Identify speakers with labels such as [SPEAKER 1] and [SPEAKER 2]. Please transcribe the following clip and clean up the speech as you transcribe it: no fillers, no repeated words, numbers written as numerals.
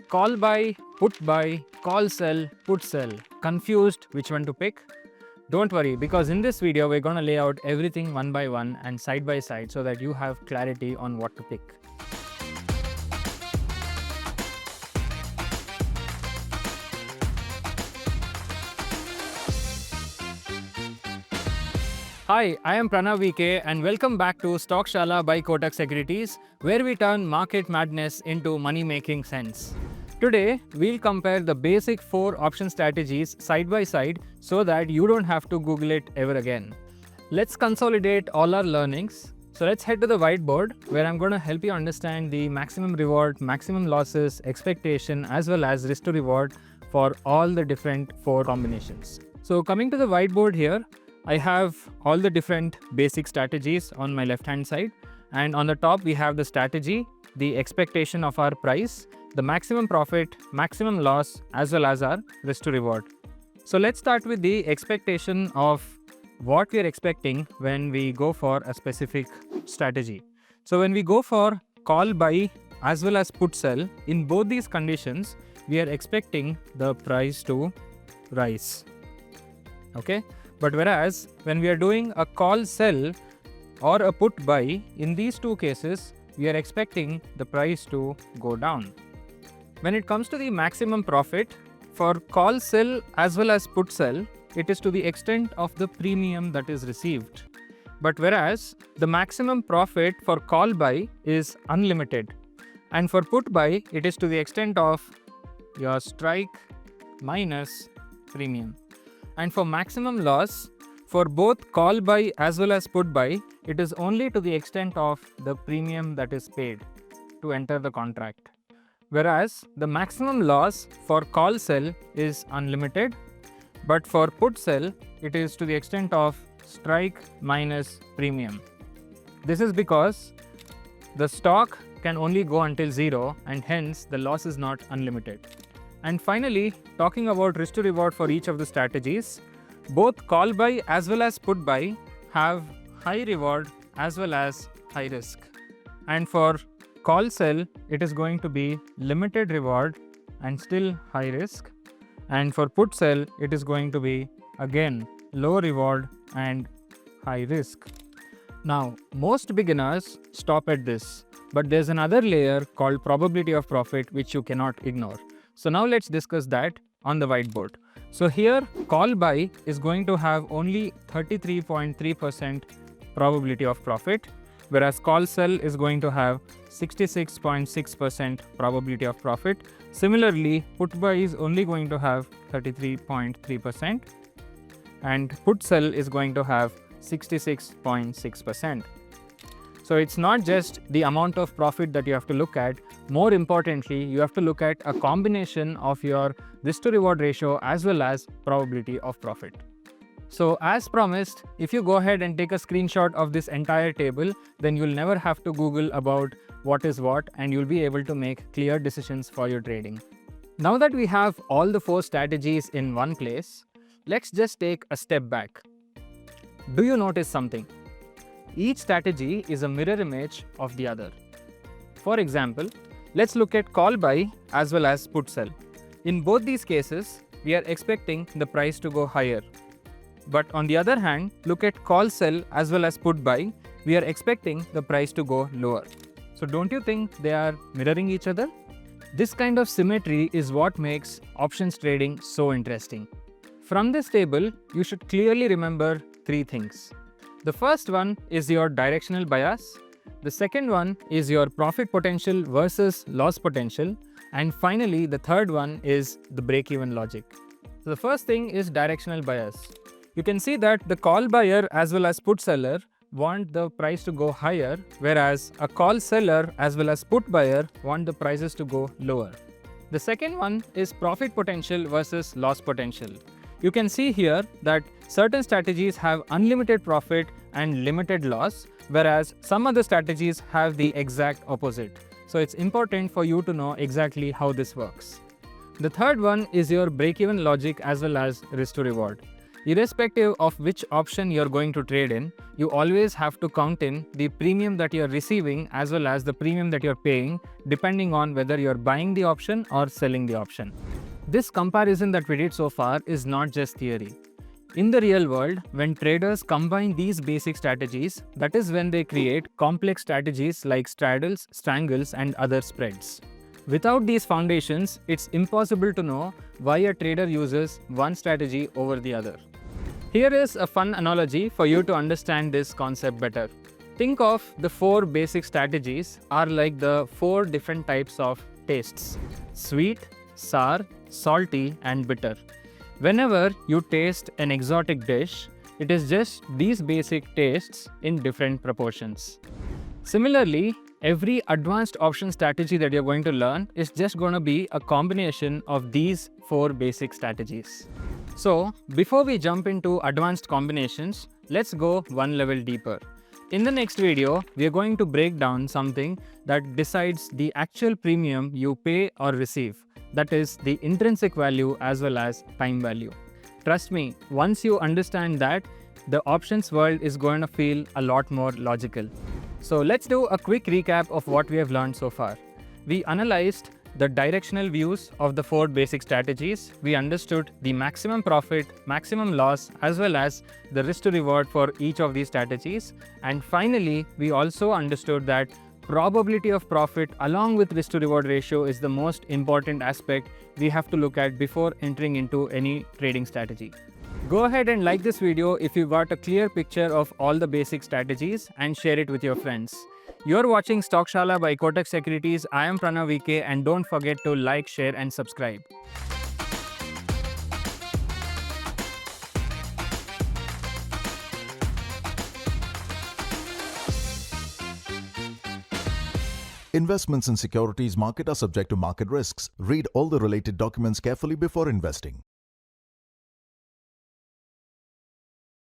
[SPEAKER 1] Call buy, put buy, call sell, put sell. Confused which one to pick? Don't worry, because in this video we're going to lay out everything one by one and side by side so that you have clarity on what to pick. Hi, I am Pranav VK and welcome back to Stockshaala by Kotak Securities, where we turn market madness into money-making sense. Today, we'll compare the basic 4 option strategies side by side so that you don't have to Google it ever again. Let's consolidate all our learnings. So let's head to the whiteboard where I'm going to help you understand the maximum reward, maximum losses, expectation, as well as risk to reward for all the different 4 combinations. So coming to the whiteboard here, I have all the different basic strategies on my left hand side, and on the top we have the strategy, the expectation of our price, the maximum profit, maximum loss, as well as our risk to reward. So let's start with the expectation of what we are expecting when we go for a specific strategy. So when we go for call buy as well as put sell, in both these conditions we are expecting the price to rise. Okay, but whereas when we are doing a call sell or a put buy, in these two cases we are expecting the price to go down. When it comes to the maximum profit, for call sell as well as put sell, it is to the extent of the premium that is received. But whereas the maximum profit for call buy is unlimited, and for put buy it is to the extent of your strike minus premium. And for maximum loss, for both call buy as well as put buy, it is only to the extent of the premium that is paid to enter the contract. Whereas the maximum loss for call sell is unlimited, but for put sell, it is to the extent of strike minus premium. This is because the stock can only go until 0 and hence the loss is not unlimited. And finally, talking about risk to reward for each of the strategies, both call buy as well as put buy have high reward as well as high risk. And for call sell, it is going to be limited reward and still high risk. And for put sell, it is going to be again low reward and high risk. Now, most beginners stop at this, but there's another layer called probability of profit which you cannot ignore. So now let's discuss that on the whiteboard. So here, call buy is going to have only 33.3% probability of profit, whereas call sell is going to have 66.6% probability of profit. Similarly, put buy is only going to have 33.3% and put sell is going to have 66.6%. So it's not just the amount of profit that you have to look at. More importantly, you have to look at a combination of your risk to reward ratio as well as probability of profit. So as promised, if you go ahead and take a screenshot of this entire table, then you'll never have to Google about what is what and you'll be able to make clear decisions for your trading. Now that we have all the 4 strategies in one place, let's just take a step back. Do you notice something? Each strategy is a mirror image of the other. For example, let's look at call buy as well as put sell. In both these cases, we are expecting the price to go higher. But on the other hand, look at call sell as well as put buy, we are expecting the price to go lower. So don't you think they are mirroring each other? This kind of symmetry is what makes options trading so interesting. From this table, you should clearly remember 3 things. The first one is your directional bias. The second one is your profit potential versus loss potential. And finally, the third one is the break-even logic. So the first thing is directional bias. You can see that the call buyer as well as put seller want the price to go higher, whereas a call seller as well as put buyer want the prices to go lower. The second one is profit potential versus loss potential. You can see here that certain strategies have unlimited profit and limited loss, whereas some other strategies have the exact opposite. So it's important for you to know exactly how this works. The third one is your break-even logic as well as risk to reward. Irrespective of which option you're going to trade in, you always have to count in the premium that you're receiving as well as the premium that you're paying, depending on whether you're buying the option or selling the option. This comparison that we did so far is not just theory. In the real world, when traders combine these basic strategies, that is when they create complex strategies like straddles, strangles, and other spreads. Without these foundations, it's impossible to know why a trader uses one strategy over the other. Here is a fun analogy for you to understand this concept better. Think of the 4 basic strategies are like the 4 different types of tastes: sweet, sour, salty, and bitter. Whenever you taste an exotic dish, it is just these basic tastes in different proportions. Similarly, every advanced option strategy that you're going to learn is just going to be a combination of these 4 basic strategies. So, before we jump into advanced combinations, let's go one level deeper. In the next video, we are going to break down something that decides the actual premium you pay or receive. That is the intrinsic value as well as time value. Trust me, once you understand that, the options world is going to feel a lot more logical. So let's do a quick recap of what we have learned so far. We analyzed the directional views of the 4 basic strategies. We understood the maximum profit, maximum loss, as well as the risk to reward for each of these strategies. And finally, we also understood that probability of profit along with risk to reward ratio is the most important aspect we have to look at before entering into any trading strategy. Go ahead and like this video if you got a clear picture of all the basic strategies and share it with your friends. You're watching Stockshaala by Kotak Securities. I am Pranav VK, and don't forget to like, share and subscribe.
[SPEAKER 2] Investments in securities market are subject to market risks. Read all the related documents carefully before investing.